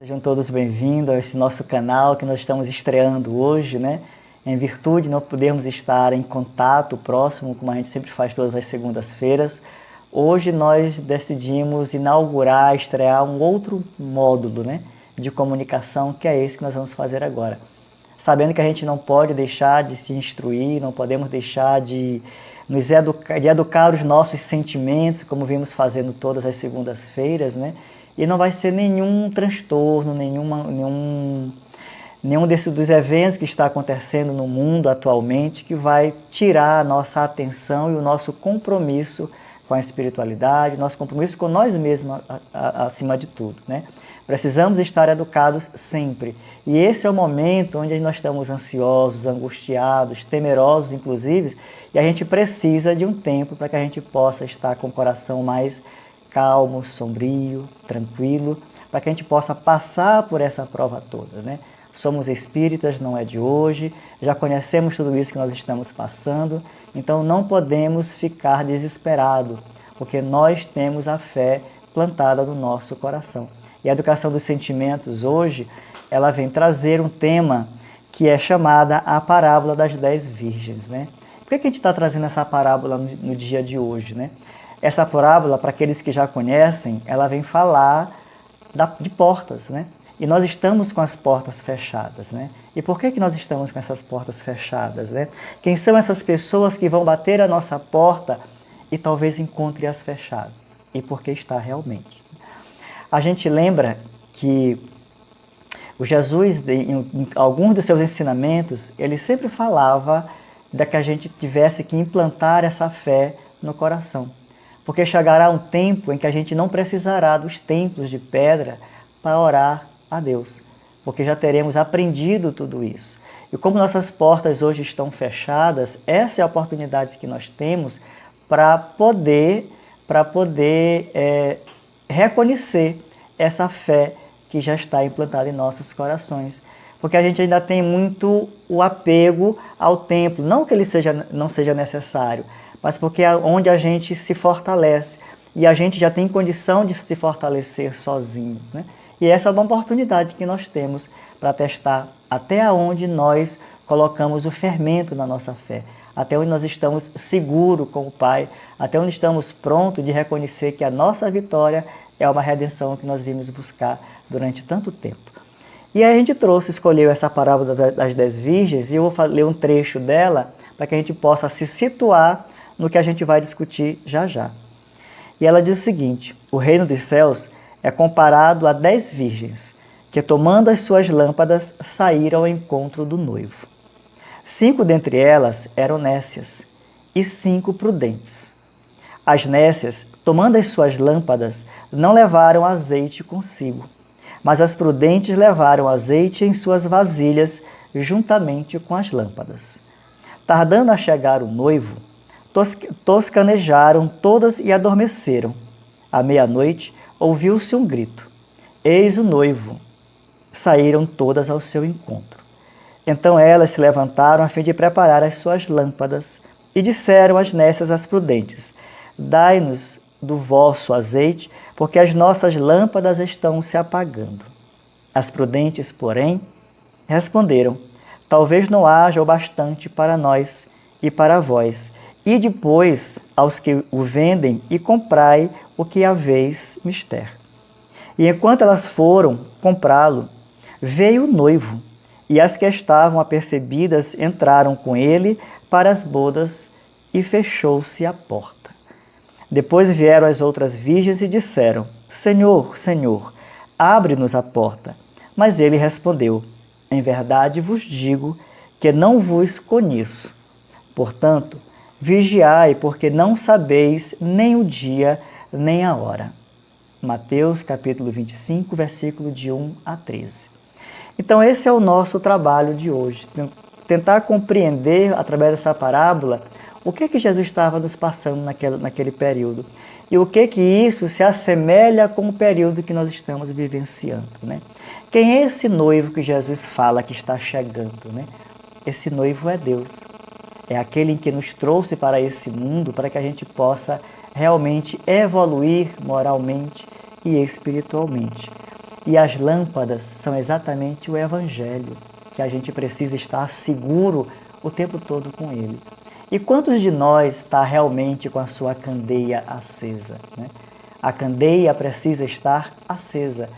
Sejam todos bem-vindos a esse nosso canal que nós estamos estreando hoje, né? Em virtude de não podermos estar em contato próximo, como a gente sempre faz todas as segundas-feiras, hoje nós decidimos inaugurar, estrear um outro módulo, né, de comunicação, que é esse que nós vamos fazer agora. Sabendo que a gente não pode deixar de se instruir, não podemos deixar de educar os nossos sentimentos, como vimos fazendo todas as segundas-feiras, né? E não vai ser nenhum transtorno, nenhum dos eventos que está acontecendo no mundo atualmente que vai tirar a nossa atenção e o nosso compromisso com a espiritualidade, nosso compromisso com nós mesmos acima de tudo, né? Precisamos estar educados sempre. E esse é o momento onde nós estamos ansiosos, angustiados, temerosos, inclusive, e a gente precisa de um tempo para que a gente possa estar com o coração mais calmo, sombrio, tranquilo, para que a gente possa passar por essa prova toda, né? Somos espíritas, não é de hoje, já conhecemos tudo isso que nós estamos passando, então não podemos ficar desesperados, porque nós temos a fé plantada no nosso coração. E a educação dos sentimentos hoje, ela vem trazer um tema que é chamada a parábola das 10 virgens, né? Por que a gente está trazendo essa parábola no dia de hoje, né? Essa parábola, para aqueles que já conhecem, ela vem falar de portas, né? E nós estamos com as portas fechadas, né? E por que nós estamos com essas portas fechadas, né? Quem são essas pessoas que vão bater a nossa porta e talvez encontre-as fechadas? E por que está realmente? A gente lembra que o Jesus, em alguns dos seus ensinamentos, ele sempre falava de que a gente tivesse que implantar essa fé no coração. Porque chegará um tempo em que a gente não precisará dos templos de pedra para orar a Deus, porque já teremos aprendido tudo isso. E como nossas portas hoje estão fechadas, essa é a oportunidade que nós temos para poder reconhecer essa fé que já está implantada em nossos corações. Porque a gente ainda tem muito o apego ao templo, não que ele não seja necessário, mas porque é onde a gente se fortalece. E a gente já tem condição de se fortalecer sozinho, né? E essa é uma oportunidade que nós temos para testar até onde nós colocamos o fermento na nossa fé, até onde nós estamos seguros com o Pai, até onde estamos prontos de reconhecer que a nossa vitória é uma redenção que nós vimos buscar durante tanto tempo. E aí a gente escolheu essa parábola das 10 virgens, e eu vou ler um trecho dela para que a gente possa se situar no que a gente vai discutir já já. E ela diz o seguinte: o reino dos céus é comparado a 10 virgens, que tomando as suas lâmpadas saíram ao encontro do noivo. 5 dentre elas eram nécias e 5 prudentes. As nécias, tomando as suas lâmpadas, não levaram azeite consigo, mas as prudentes levaram azeite em suas vasilhas juntamente com as lâmpadas. Tardando a chegar o noivo, toscanejaram todas e adormeceram. À meia-noite, ouviu-se um grito: eis o noivo! Saíram todas ao seu encontro. Então elas se levantaram a fim de preparar as suas lâmpadas e disseram as nécias às prudentes: dai-nos do vosso azeite, porque as nossas lâmpadas estão se apagando. As prudentes, porém, responderam: talvez não haja o bastante para nós e para vós, e depois aos que o vendem e comprai o que haveis mister. E enquanto elas foram comprá-lo, veio o noivo, e as que estavam apercebidas entraram com ele para as bodas, e fechou-se a porta. Depois vieram as outras virgens e disseram: Senhor, Senhor, abre-nos a porta. Mas ele respondeu: em verdade vos digo que não vos conheço. Portanto, vigiai, porque não sabeis nem o dia nem a hora. Mateus capítulo 25, versículo de 1 a 13. Então esse é o nosso trabalho de hoje, tentar compreender através dessa parábola o que Jesus estava nos passando naquele período e o que isso se assemelha com o período que nós estamos vivenciando, né? Quem é esse noivo que Jesus fala que está chegando, né? Esse noivo é Deus. É aquele que nos trouxe para esse mundo para que a gente possa realmente evoluir moralmente e espiritualmente. E as lâmpadas são exatamente o Evangelho, que a gente precisa estar seguro o tempo todo com ele. E quantos de nós está realmente com a sua candeia acesa, né? A candeia precisa estar acesa.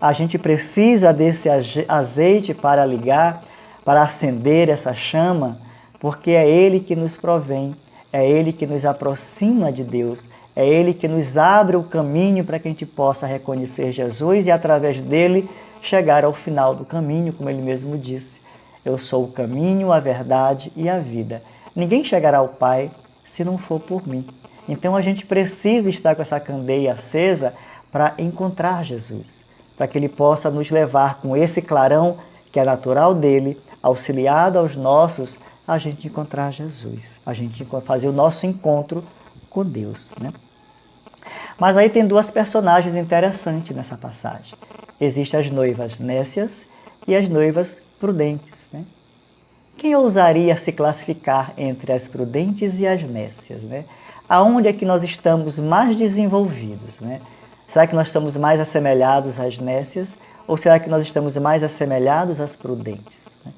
A gente precisa desse azeite para ligar, para acender essa chama, porque é ele que nos provém, é ele que nos aproxima de Deus, é ele que nos abre o caminho para que a gente possa reconhecer Jesus e, através dele, chegar ao final do caminho, como ele mesmo disse. Eu sou o caminho, a verdade e a vida. Ninguém chegará ao Pai se não for por mim. Então a gente precisa estar com essa candeia acesa para encontrar Jesus, para que ele possa nos levar com esse clarão que é natural dele, auxiliado aos nossos, a gente encontrar Jesus, a gente fazer o nosso encontro com Deus, né? Mas aí tem duas personagens interessantes nessa passagem. Existem as noivas nécias e as noivas prudentes, né? Quem ousaria se classificar entre as prudentes e as nécias, né? Aonde é que nós estamos mais desenvolvidos, né? Será que nós estamos mais assemelhados às nécias ou será que nós estamos mais assemelhados às prudentes, né?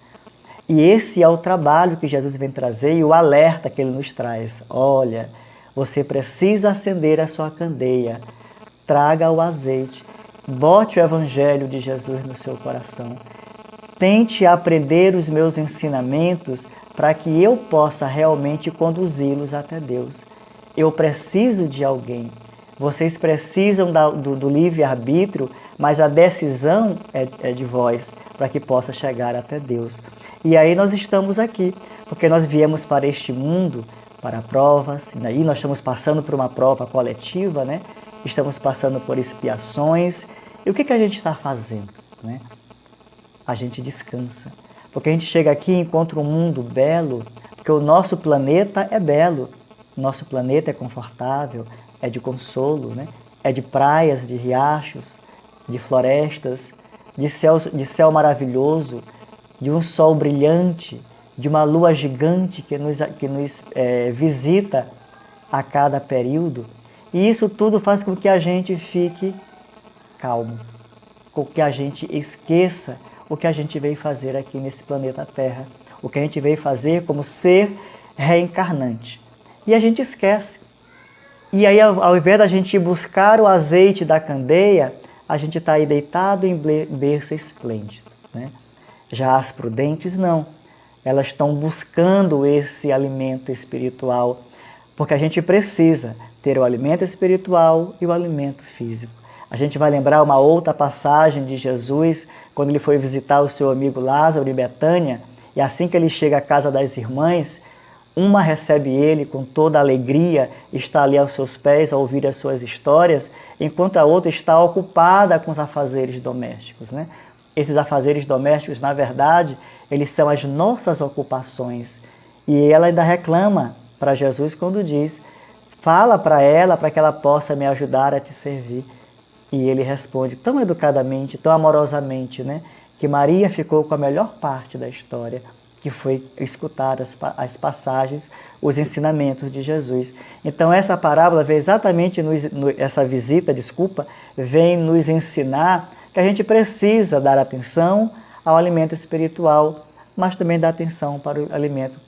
E esse é o trabalho que Jesus vem trazer e o alerta que ele nos traz. Olha, você precisa acender a sua candeia, traga o azeite, bote o Evangelho de Jesus no seu coração. Tente aprender os meus ensinamentos para que eu possa realmente conduzi-los até Deus. Eu preciso de alguém. Vocês precisam do livre-arbítrio, mas a decisão é de vós, para que possa chegar até Deus. E aí nós estamos aqui, porque nós viemos para este mundo, para provas, e aí nós estamos passando por uma prova coletiva, né? Estamos passando por expiações. E o que a gente está fazendo, né? A gente descansa. Porque a gente chega aqui e encontra um mundo belo, porque o nosso planeta é belo, o nosso planeta é confortável, é de consolo, né? É de praias, de riachos, de florestas, de céu maravilhoso, de um sol brilhante, de uma lua gigante que nos visita a cada período. E isso tudo faz com que a gente fique calmo, com que a gente esqueça o que a gente veio fazer aqui nesse planeta Terra, o que a gente veio fazer como ser reencarnante. E a gente esquece. E aí, ao invés da gente buscar o azeite da candeia, a gente está aí deitado em berço esplêndido, né? Já as prudentes não. Elas estão buscando esse alimento espiritual, porque a gente precisa ter o alimento espiritual e o alimento físico. A gente vai lembrar uma outra passagem de Jesus, quando ele foi visitar o seu amigo Lázaro em Betânia, e assim que ele chega à casa das irmãs, uma recebe ele com toda a alegria, está ali aos seus pés a ouvir as suas histórias, enquanto a outra está ocupada com os afazeres domésticos, né? Esses afazeres domésticos, na verdade, eles são as nossas ocupações. E ela ainda reclama para Jesus quando diz, fala para ela para que ela possa me ajudar a te servir. E ele responde tão educadamente, tão amorosamente, né, que Maria ficou com a melhor parte da história, que foi escutar as passagens, os ensinamentos de Jesus. Então essa parábola vem exatamente, essa visita, vem nos ensinar que a gente precisa dar atenção ao alimento espiritual, mas também dar atenção para o alimento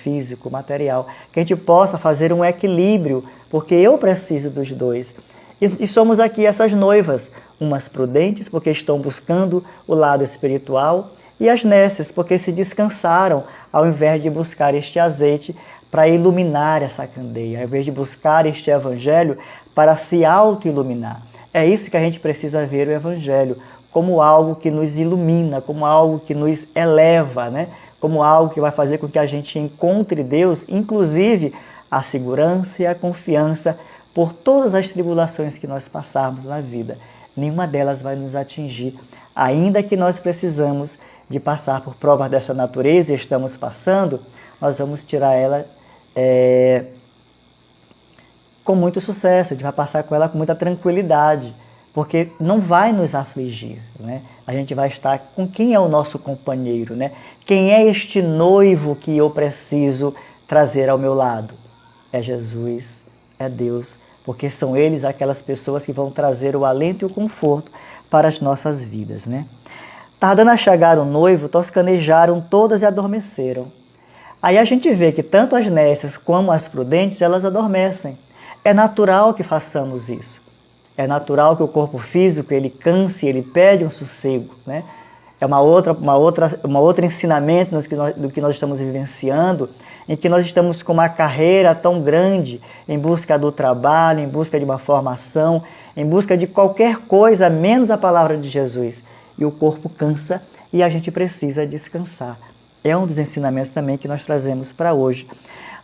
físico, material, que a gente possa fazer um equilíbrio, porque eu preciso dos dois. E somos aqui essas noivas, umas prudentes, porque estão buscando o lado espiritual, e as nécias, porque se descansaram, ao invés de buscar este azeite para iluminar essa candeia, ao invés de buscar este evangelho para se auto-iluminar. É isso que a gente precisa ver o evangelho, como algo que nos ilumina, como algo que nos eleva, né? Como algo que vai fazer com que a gente encontre Deus, inclusive a segurança e a confiança por todas as tribulações que nós passarmos na vida. Nenhuma delas vai nos atingir, ainda que nós precisamos de passar por provas dessa natureza e estamos passando, nós vamos tirar ela com muito sucesso, a gente vai passar com ela com muita tranquilidade, porque não vai nos afligir, né? A gente vai estar com quem é o nosso companheiro, né? Quem é este noivo que eu preciso trazer ao meu lado? É Jesus, é Deus, porque são eles aquelas pessoas que vão trazer o alento e o conforto para as nossas vidas, né? Tardando a chegar o noivo, toscanejaram todas e adormeceram. Aí a gente vê que tanto as nécias como as prudentes, elas adormecem. É natural que façamos isso. É natural que o corpo físico, ele canse, ele pede um sossego, né? É uma outra ensinamento do que nós estamos vivenciando, em que nós estamos com uma carreira tão grande em busca do trabalho, em busca de uma formação, em busca de qualquer coisa, menos a palavra de Jesus. E o corpo cansa e a gente precisa descansar. É um dos ensinamentos também que nós trazemos para hoje.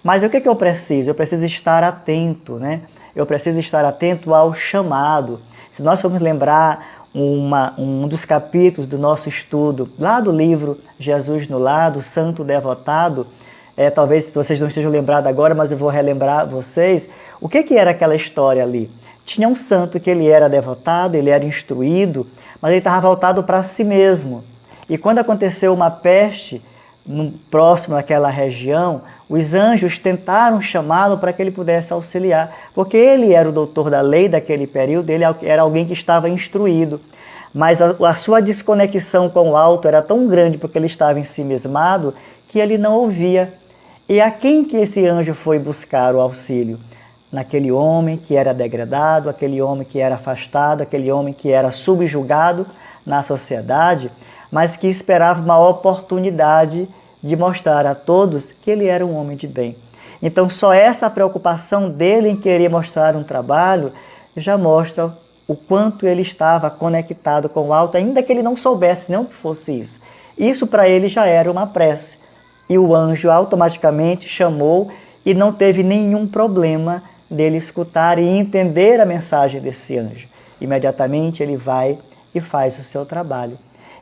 Mas o que eu preciso? Eu preciso estar atento, né? Eu preciso estar atento ao chamado. Se nós formos lembrar um dos capítulos do nosso estudo, lá do livro Jesus no Lar, do Santo Devotado, talvez vocês não estejam lembrados agora, mas eu vou relembrar vocês, o que era aquela história ali? Tinha um santo que ele era devotado, ele era instruído, mas ele estava voltado para si mesmo. E quando aconteceu uma peste próximo àquela região, os anjos tentaram chamá-lo para que ele pudesse auxiliar, porque ele era o doutor da lei daquele período, ele era alguém que estava instruído. Mas a sua desconexão com o alto era tão grande porque ele estava ensimismado que ele não ouvia. E a quem que esse anjo foi buscar o auxílio? Naquele homem que era degradado, aquele homem que era afastado, aquele homem que era subjugado na sociedade, mas que esperava uma oportunidade de mostrar a todos que ele era um homem de bem. Então, só essa preocupação dele em querer mostrar um trabalho já mostra o quanto ele estava conectado com o alto, ainda que ele não soubesse nem o que fosse isso. Isso para ele já era uma prece. E o anjo automaticamente chamou e não teve nenhum problema dele escutar e entender a mensagem desse anjo. Imediatamente ele vai e faz o seu trabalho.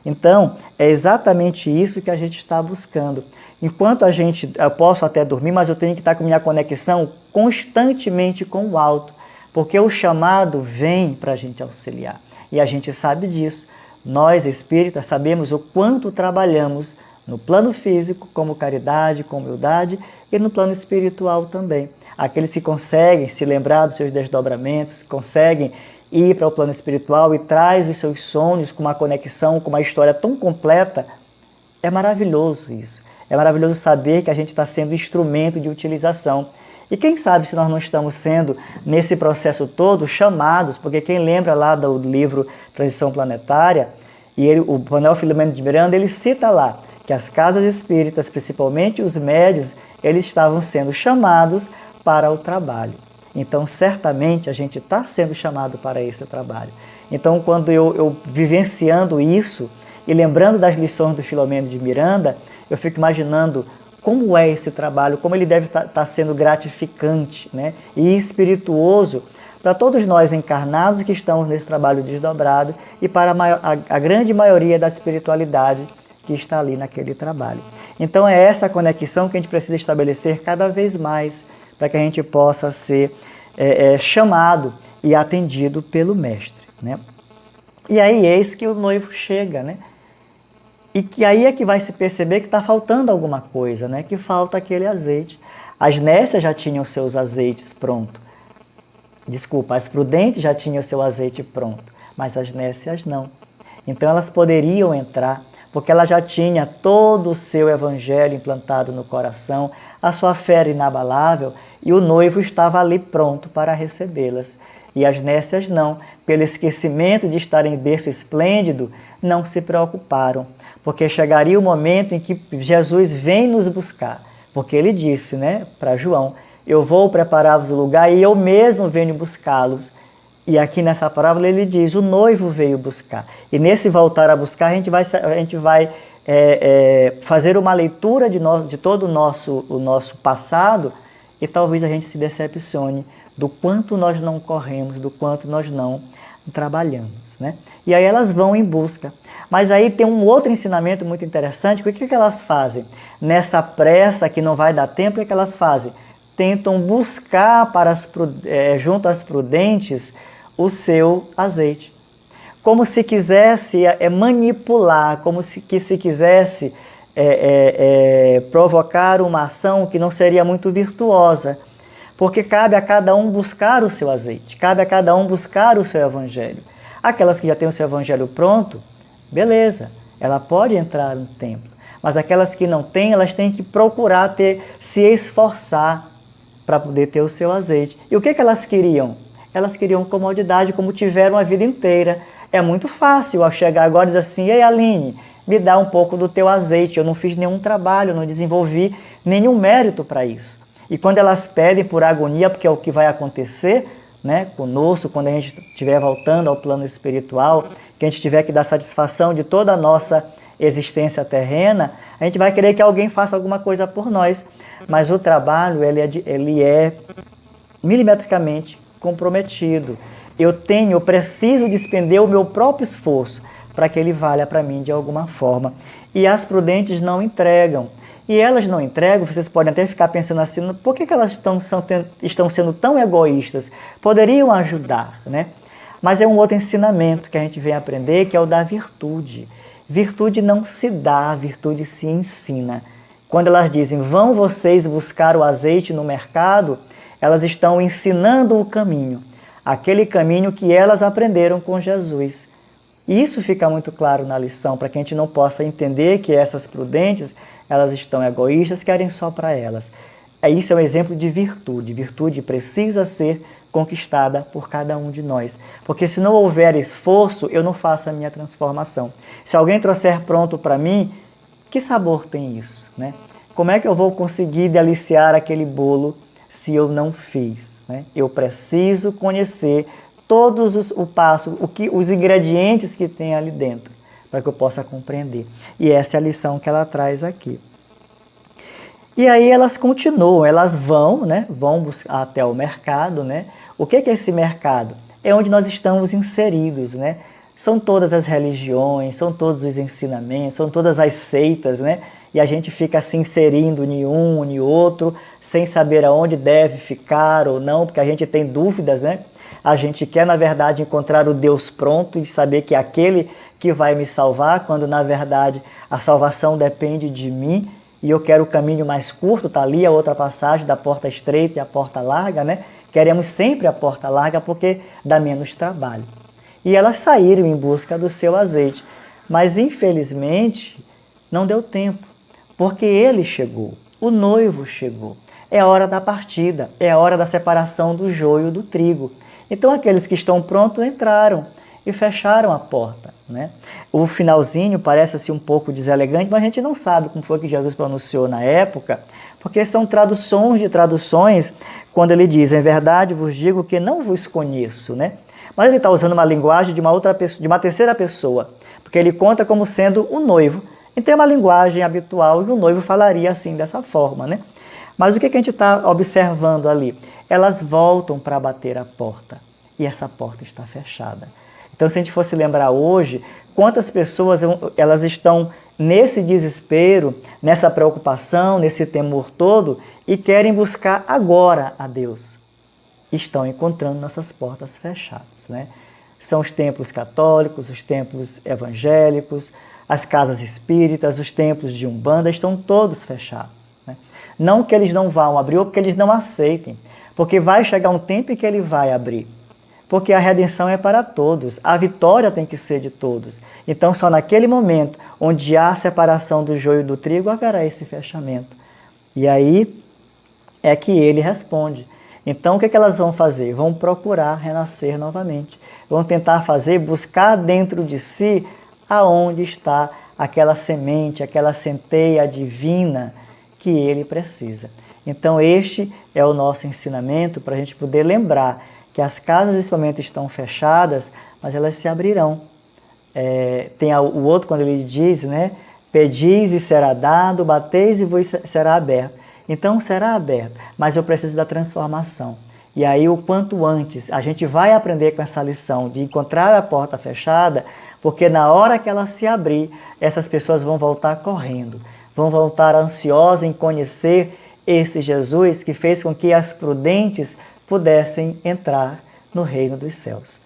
Então, é exatamente isso que a gente está buscando. Enquanto eu posso até dormir, mas eu tenho que estar com minha conexão constantemente com o alto, porque o chamado vem para a gente auxiliar. E a gente sabe disso. Nós, espíritas, sabemos o quanto trabalhamos no plano físico, como caridade, com humildade, e no plano espiritual também. Aqueles que conseguem se lembrar dos seus desdobramentos, conseguem ir para o plano espiritual e traz os seus sonhos com uma conexão, com uma história tão completa, é maravilhoso isso. É maravilhoso saber que a gente está sendo instrumento de utilização. E quem sabe se nós não estamos sendo, nesse processo todo, chamados, porque quem lembra lá do livro Transição Planetária, o Manuel Filomeno de Miranda, ele cita lá que as casas espíritas, principalmente os médiuns, eles estavam sendo chamados para o trabalho. Então, certamente, a gente está sendo chamado para esse trabalho. Então, quando eu vivenciando isso e lembrando das lições do Filomeno de Miranda, eu fico imaginando como é esse trabalho, como ele deve estar sendo gratificante, né? E espirituoso para todos nós encarnados que estamos nesse trabalho desdobrado e para a grande maioria da espiritualidade que está ali naquele trabalho. Então, é essa conexão que a gente precisa estabelecer cada vez mais para que a gente possa ser chamado e atendido pelo Mestre, né? E aí, eis que o noivo chega, né? E que aí é que vai se perceber que está faltando alguma coisa, né? Que falta aquele azeite. As nécias já tinham seus azeites pronto. Desculpa, as prudentes já tinham seu azeite pronto, mas as nécias não. Então elas poderiam entrar, porque ela já tinha todo o seu evangelho implantado no coração, a sua fé era inabalável, e o noivo estava ali pronto para recebê-las. E as nécias não, pelo esquecimento de estarem em berço esplêndido, não se preocuparam, porque chegaria o momento em que Jesus vem nos buscar, porque ele disse, né, para João, eu vou preparar-vos o lugar e eu mesmo venho buscá-los. E aqui nessa parábola ele diz, o noivo veio buscar. E nesse voltar a buscar, a gente vai fazer uma leitura de todo o nosso passado e talvez a gente se decepcione do quanto nós não corremos, do quanto nós não trabalhamos, né? E aí elas vão em busca. Mas aí tem um outro ensinamento muito interessante, o que elas fazem? Nessa pressa que não vai dar tempo, o que elas fazem? Tentam buscar junto às prudentes o seu azeite. Como se quisesse manipular, como se quisesse provocar uma ação que não seria muito virtuosa. Porque cabe a cada um buscar o seu azeite, cabe a cada um buscar o seu evangelho. Aquelas que já têm o seu evangelho pronto, beleza, ela pode entrar no templo. Mas aquelas que não têm, elas têm que procurar se esforçar para poder ter o seu azeite. E o que elas queriam? Elas queriam comodidade, como tiveram a vida inteira. É muito fácil ao chegar agora e dizer assim: ei, Aline, me dá um pouco do teu azeite. Eu não fiz nenhum trabalho, não desenvolvi nenhum mérito para isso. E quando elas pedem por agonia, porque é o que vai acontecer, né, conosco, quando a gente estiver voltando ao plano espiritual, que a gente tiver que dar satisfação de toda a nossa existência terrena, a gente vai querer que alguém faça alguma coisa por nós. Mas o trabalho, ele é milimetricamente comprometido. Eu preciso despender o meu próprio esforço para que ele valha para mim de alguma forma. E as prudentes não entregam. E elas não entregam, vocês podem até ficar pensando assim: por que elas estão sendo tão egoístas? Poderiam ajudar, né? Mas é um outro ensinamento que a gente vem aprender, que é o da virtude. Virtude não se dá, virtude se ensina. Quando elas dizem: vão vocês buscar o azeite no mercado, elas estão ensinando o caminho, aquele caminho que elas aprenderam com Jesus. E isso fica muito claro na lição, para que a gente não possa entender que essas prudentes, elas estão egoístas, querem só para elas. Isso é um exemplo de virtude. Virtude precisa ser conquistada por cada um de nós. Porque se não houver esforço, eu não faço a minha transformação. Se alguém trouxer pronto para mim, que sabor tem isso, né? Como é que eu vou conseguir deliciar aquele bolo se eu não fiz, né? Eu preciso conhecer todos os ingredientes que tem ali dentro, para que eu possa compreender. E essa é a lição que ela traz aqui. E aí elas continuam, elas vão, né? Vão até o mercado, né? O que é esse mercado? É onde nós estamos inseridos, né? São todas as religiões, são todos os ensinamentos, são todas as seitas, né? E a gente fica se inserindo em um, em outro, sem saber aonde deve ficar ou não, porque a gente tem dúvidas, né? A gente quer, na verdade, encontrar o Deus pronto e saber que é aquele que vai me salvar, quando, na verdade, a salvação depende de mim e eu quero o caminho mais curto. Está ali a outra passagem da porta estreita e a porta larga, né? Queremos sempre a porta larga porque dá menos trabalho. E elas saíram em busca do seu azeite, mas, infelizmente, não deu tempo, porque ele chegou, o noivo chegou. É a hora da partida, é a hora da separação do joio do trigo. Então, aqueles que estão prontos entraram e fecharam a porta, né? O finalzinho parece assim um pouco deselegante, mas a gente não sabe como foi que Jesus pronunciou na época, porque são traduções de traduções, quando ele diz: em verdade vos digo que não vos conheço, né? Mas ele está usando uma linguagem de uma terceira pessoa, porque ele conta como sendo o noivo. Então é uma linguagem habitual e o noivo falaria assim, dessa forma, né? Mas o que a gente está observando ali? Elas voltam para bater a porta e essa porta está fechada. Então, se a gente fosse lembrar hoje, quantas pessoas elas estão nesse desespero, nessa preocupação, nesse temor todo e querem buscar agora a Deus. Estão encontrando nossas portas fechadas, né? São os templos católicos, os templos evangélicos, as casas espíritas, os templos de Umbanda, estão todos fechados, né? Não que eles não vão abrir ou porque eles não aceitem, porque vai chegar um tempo em que ele vai abrir. Porque a redenção é para todos, a vitória tem que ser de todos. Então, só naquele momento onde há a separação do joio do trigo, haverá esse fechamento. E aí é que ele responde. Então, o que elas vão fazer? Vão procurar renascer novamente. Vão tentar buscar dentro de si aonde está aquela semente, aquela centeia divina que ele precisa. Então, este é o nosso ensinamento para a gente poder lembrar que as casas nesse momento estão fechadas, mas elas se abrirão. Tem o outro quando ele diz, né? Pedis e será dado, bateis e vos será aberto. Então será aberto, mas eu preciso da transformação. E aí o quanto antes a gente vai aprender com essa lição de encontrar a porta fechada, porque na hora que ela se abrir, essas pessoas vão voltar correndo, vão voltar ansiosas em conhecer esse Jesus que fez com que as prudentes pudessem entrar no reino dos céus.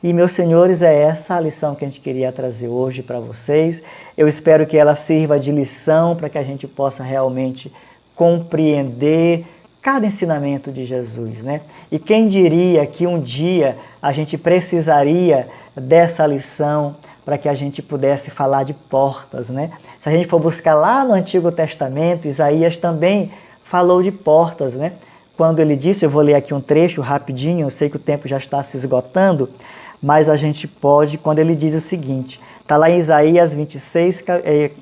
E, meus senhores, é essa a lição que a gente queria trazer hoje para vocês. Eu espero que ela sirva de lição para que a gente possa realmente compreender cada ensinamento de Jesus, né? E quem diria que um dia a gente precisaria dessa lição para que a gente pudesse falar de portas, né? Se a gente for buscar lá no Antigo Testamento, Isaías também falou de portas, né? Quando ele disse, eu vou ler aqui um trecho rapidinho, eu sei que o tempo já está se esgotando, mas a gente pode, quando ele diz o seguinte, está lá em Isaías 26,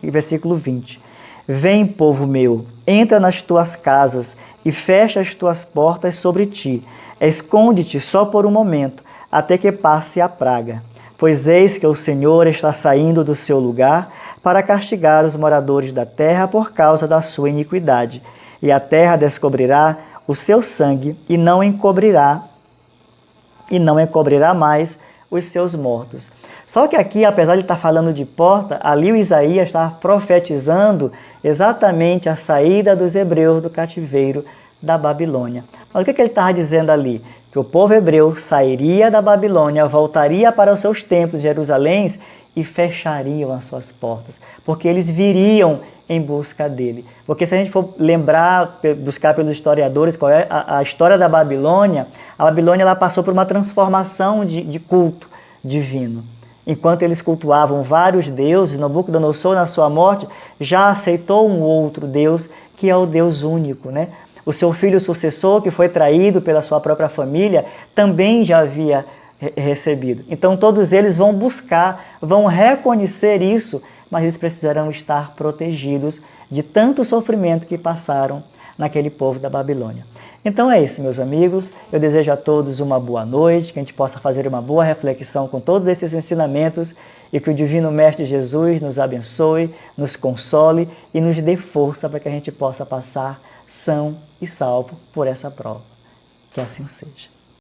versículo 20. Vem, povo meu, entra nas tuas casas e fecha as tuas portas sobre ti. Esconde-te só por um momento, até que passe a praga. Pois eis que o Senhor está saindo do seu lugar para castigar os moradores da terra por causa da sua iniquidade. E a terra descobrirá o seu sangue e não encobrirá mais os seus mortos. Só que aqui, apesar de estar falando de porta, ali o Isaías está profetizando exatamente a saída dos hebreus do cativeiro da Babilônia. Mas o que ele estava dizendo ali? Que o povo hebreu sairia da Babilônia, voltaria para os seus templos de Jerusalém e fechariam as suas portas, porque eles viriam em busca dele. Porque se a gente for lembrar, buscar pelos historiadores qual é a história da Babilônia, a Babilônia ela passou por uma transformação de culto divino. Enquanto eles cultuavam vários deuses, Nabucodonosor, na sua morte, já aceitou um outro Deus, que é o Deus único, né? O seu filho sucessor, que foi traído pela sua própria família, também já havia recebido. Então todos eles vão buscar, vão reconhecer isso, mas eles precisarão estar protegidos de tanto sofrimento que passaram naquele povo da Babilônia. Então é isso, meus amigos. Eu desejo a todos uma boa noite, que a gente possa fazer uma boa reflexão com todos esses ensinamentos e que o Divino Mestre Jesus nos abençoe, nos console e nos dê força para que a gente possa passar são e salvo por essa prova. Que assim seja.